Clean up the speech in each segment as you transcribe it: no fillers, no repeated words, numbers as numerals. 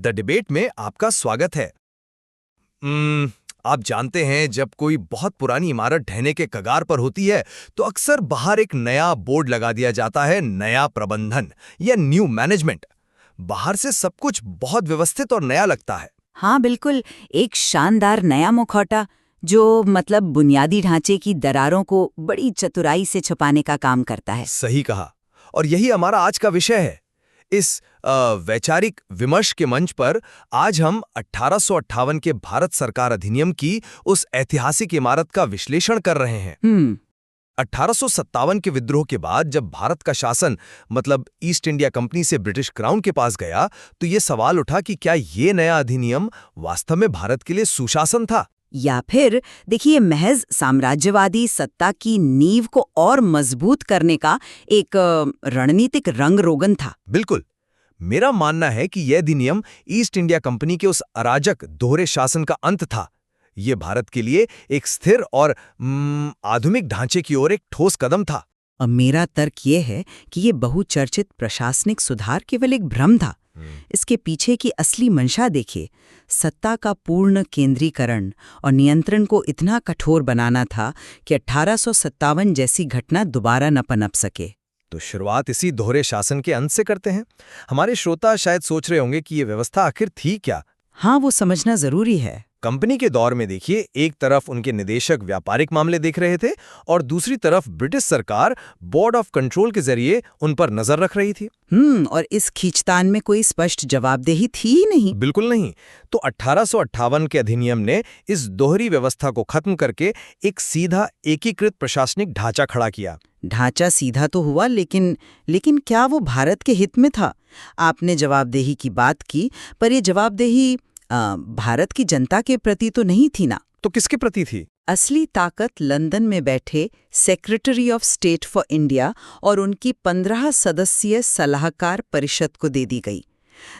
The debate में आपका स्वागत है। आप जानते हैं, जब कोई बहुत पुरानी इमारत ढहने के कगार पर होती है तो अक्सर बाहर एक नया बोर्ड लगा दिया जाता है, नया प्रबंधन या न्यू मैनेजमेंट। बाहर से सब कुछ बहुत व्यवस्थित और नया लगता है। हाँ बिल्कुल, एक शानदार नया मुखौटा जो मतलब बुनियादी ढांचे की दरारों को बड़ी चतुराई से छुपाने का काम करता है। सही कहा, और यही हमारा आज का विषय है। इस वैचारिक विमर्श के मंच पर आज हम 1858 के भारत सरकार अधिनियम की उस ऐतिहासिक इमारत का विश्लेषण कर रहे हैं। 1857 के विद्रोह के बाद जब भारत का शासन मतलब ईस्ट इंडिया कंपनी से ब्रिटिश क्राउन के पास गया, तो ये सवाल उठा कि क्या ये नया अधिनियम वास्तव में भारत के लिए सुशासन था, या फिर देखिए महज साम्राज्यवादी सत्ता की नींव को और मजबूत करने का एक रणनीतिक रंग रोगन था। बिल्कुल। मेरा मानना है कि यह अधिनियम ईस्ट इंडिया कंपनी के उस अराजक दोहरे शासन का अंत था। ये भारत के लिए एक स्थिर और आधुनिक ढांचे की ओर एक ठोस कदम था। और मेरा तर्क ये है कि ये बहुचर्चित प्रशासनिक सुधार केवल एक भ्रम था। इसके पीछे की असली मंशा देखिए, सत्ता का पूर्ण केंद्रीकरण और नियंत्रण को इतना कठोर बनाना था कि 1857 जैसी घटना दोबारा न पनप सके। तो शुरुआत इसी दोहरे शासन के अंत से करते हैं। हमारे श्रोता शायद सोच रहे होंगे कि ये व्यवस्था आखिर थी क्या। हाँ, वो समझना जरूरी है। कंपनी के दौर में देखिए, एक तरफ उनके निदेशक व्यापारिक मामले देख रहे थे और दूसरी तरफ ब्रिटिश सरकार बोर्ड ऑफ कंट्रोल के जरिए उन पर नजर रख रही थी। और इस खींचतान में कोई स्पष्ट जवाबदेही थी ही नहीं। बिल्कुल नहीं। तो 1858 के अधिनियम ने इस दोहरी व्यवस्था को खत्म करके एक सीधा एकीकृत प्रशासनिक ढांचा खड़ा किया। ढांचा सीधा तो हुआ, लेकिन क्या वो भारत के हित में था? आपने जवाबदेही की बात की, पर ये जवाबदेही भारत की जनता के प्रति तो नहीं थी ना। तो किसके प्रति थी? असली ताकत लंदन में बैठे secretary of state for India और उनकी 15 सदस्यीय सलाहकार परिषद को दे दी गई।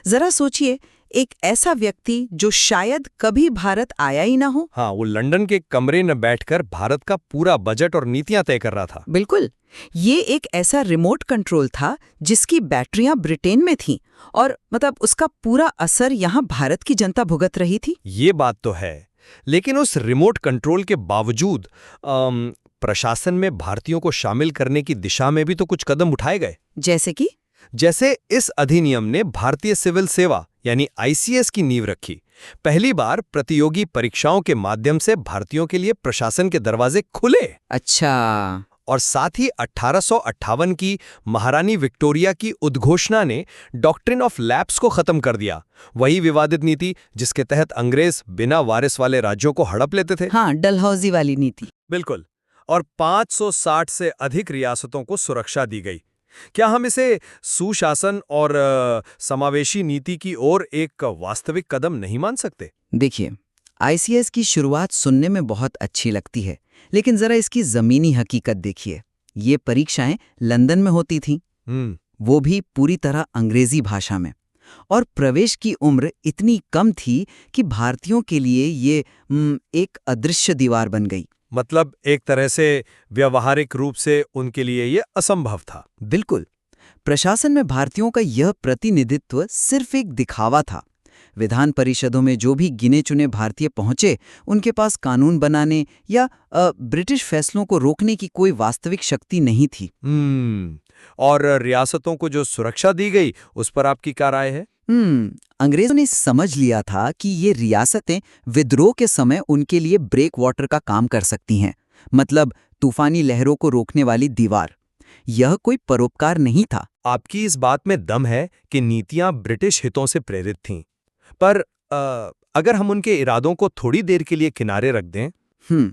जरा सोचिए, एक ऐसा व्यक्ति जो शायद कभी भारत आया ही ना हो। हाँ, वो लंदन के कमरे में बैठकर भारत का पूरा बजट और नीतियां तय कर रहा था। बिल्कुल, ये एक ऐसा रिमोट कंट्रोल था जिसकी बैटरियां ब्रिटेन में थीं और मतलब उसका पूरा असर यहाँ भारत की जनता भुगत रही थी। ये बात तो है, लेकिन उस रिमोट कंट्रोल के बावजूद प्रशासन में भारतीयों को शामिल करने की दिशा में भी तो कुछ कदम उठाए गए। जैसे इस अधिनियम ने भारतीय सिविल सेवा यानी आईसीएस की नींव रखी। पहली बार प्रतियोगी परीक्षाओं के माध्यम से भारतीयों के लिए प्रशासन के दरवाजे खुले। अच्छा। और साथ ही 1858 की महारानी विक्टोरिया की उद्घोषणा ने डॉक्ट्रिन ऑफ लैप्स को खत्म कर दिया। वही विवादित नीति जिसके तहत अंग्रेज बिना वारिस वाले राज्यों को हड़प लेते थे। हाँ, डलहौजी वाली नीति। बिल्कुल। और 560 से अधिक रियासतों को सुरक्षा दी गई। क्या हम इसे सुशासन और समावेशी नीति की ओर एक वास्तविक कदम नहीं मान सकते? देखिए, आईसीएस की शुरुआत सुनने में बहुत अच्छी लगती है, लेकिन जरा इसकी जमीनी हकीकत देखिए। ये परीक्षाएं लंदन में होती थीं, वो भी पूरी तरह अंग्रेजी भाषा में, और प्रवेश की उम्र इतनी कम थी कि भारतीयों के लिए ये एक अदृश्य दीवार बन गई। मतलब एक तरह से व्यावहारिक रूप से उनके लिए ये असंभव था। बिल्कुल। प्रशासन में भारतीयों का यह प्रतिनिधित्व सिर्फ एक दिखावा था। विधान परिषदों में जो भी गिने चुने भारतीय पहुंचे, उनके पास कानून बनाने या ब्रिटिश फैसलों को रोकने की कोई वास्तविक शक्ति नहीं थी। और रियासतों को जो सुरक्षा दी गई, उस पर आपकी क्या राय है? अंग्रेजों ने समझ लिया था कि ये रियासतें विद्रोह के समय उनके लिए ब्रेक वाटर का काम कर सकती हैं, मतलब तूफानी लहरों को रोकने वाली दीवार। यह कोई परोपकार नहीं था। आपकी इस बात में दम है कि नीतियां ब्रिटिश हितों से प्रेरित थीं, पर अगर हम उनके इरादों को थोड़ी देर के लिए किनारे रख दें,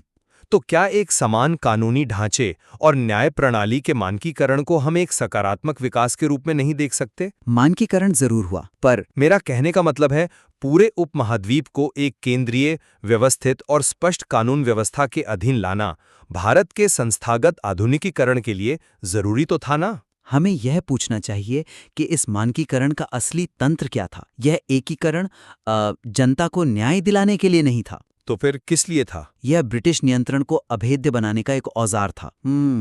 तो क्या एक समान कानूनी ढांचे और न्याय प्रणाली के मानकीकरण को हम एक सकारात्मक विकास के रूप में नहीं देख सकते? मानकीकरण जरूर हुआ, पर मेरा कहने का मतलब है पूरे उपमहाद्वीप को एक केंद्रीय, व्यवस्थित और स्पष्ट कानून व्यवस्था के अधीन लाना भारत के संस्थागत आधुनिकीकरण के लिए जरूरी तो था ना? हमें यह पूछना चाहिए कि इस मानकीकरण का असली तंत्र क्या था। यह एकीकरण जनता को न्याय दिलाने के लिए नहीं था। तो फिर किस लिए था? यह ब्रिटिश नियंत्रण को अभेद्य बनाने का एक औजार था।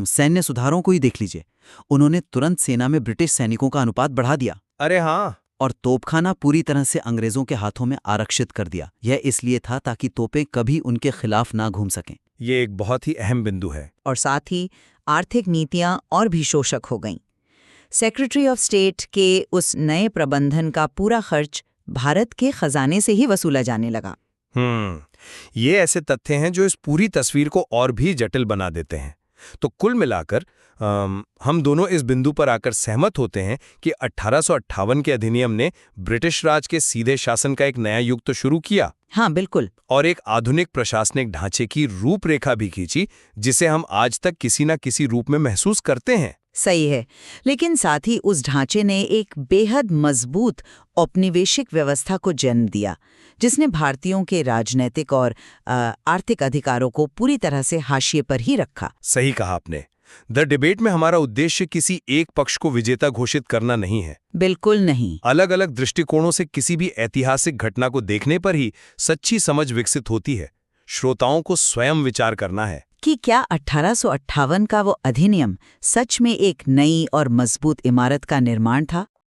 सैन्य सुधारों को ही देख लीजिए। उन्होंने तुरंत सेना में ब्रिटिश सैनिकों का अनुपात बढ़ा दिया। अरे हाँ, और तोपखाना पूरी तरह से अंग्रेजों के हाथों में आरक्षित कर दिया। यह इसलिए था ताकि तोपें कभी उनके खिलाफ ना घूम सकें। ये एक बहुत ही अहम बिंदु है। और साथ ही आर्थिक नीतियां और भी शोषक हो गईं। सेक्रेटरी ऑफ स्टेट के उस नए प्रबंधन का पूरा खर्च भारत के खजाने से ही वसूला जाने लगा। ये ऐसे तथ्य हैं जो इस पूरी तस्वीर को और भी जटिल बना देते हैं। तो कुल मिलाकर हम दोनों इस बिंदु पर आकर सहमत होते हैं कि 1858 के अधिनियम ने ब्रिटिश राज के सीधे शासन का एक नया युग तो शुरू किया। हाँ, बिल्कुल। और एक आधुनिक प्रशासनिक ढांचे की रूपरेखा भी खींची, जिसे हम आज तक किसी न किसी रूप में महसूस करते हैं। सही है, लेकिन साथ ही उस ढांचे ने एक बेहद मजबूत औपनिवेशिक व्यवस्था को जन्म दिया, जिसने भारतीयों के राजनीतिक और आर्थिक अधिकारों को पूरी तरह से हाशिए पर ही रखा। सही कहा आपने। द डिबेट में हमारा उद्देश्य किसी एक पक्ष को विजेता घोषित करना नहीं है। बिल्कुल नहीं। अलग अलग दृष्टिकोणों से किसी भी ऐतिहासिक घटना को देखने पर ही सच्ची समझ विकसित होती है। श्रोताओं को स्वयं विचार करना है कि क्या 1858 का वो अधिनियम सच में एक नई और मजबूत इमारत का निर्माण था।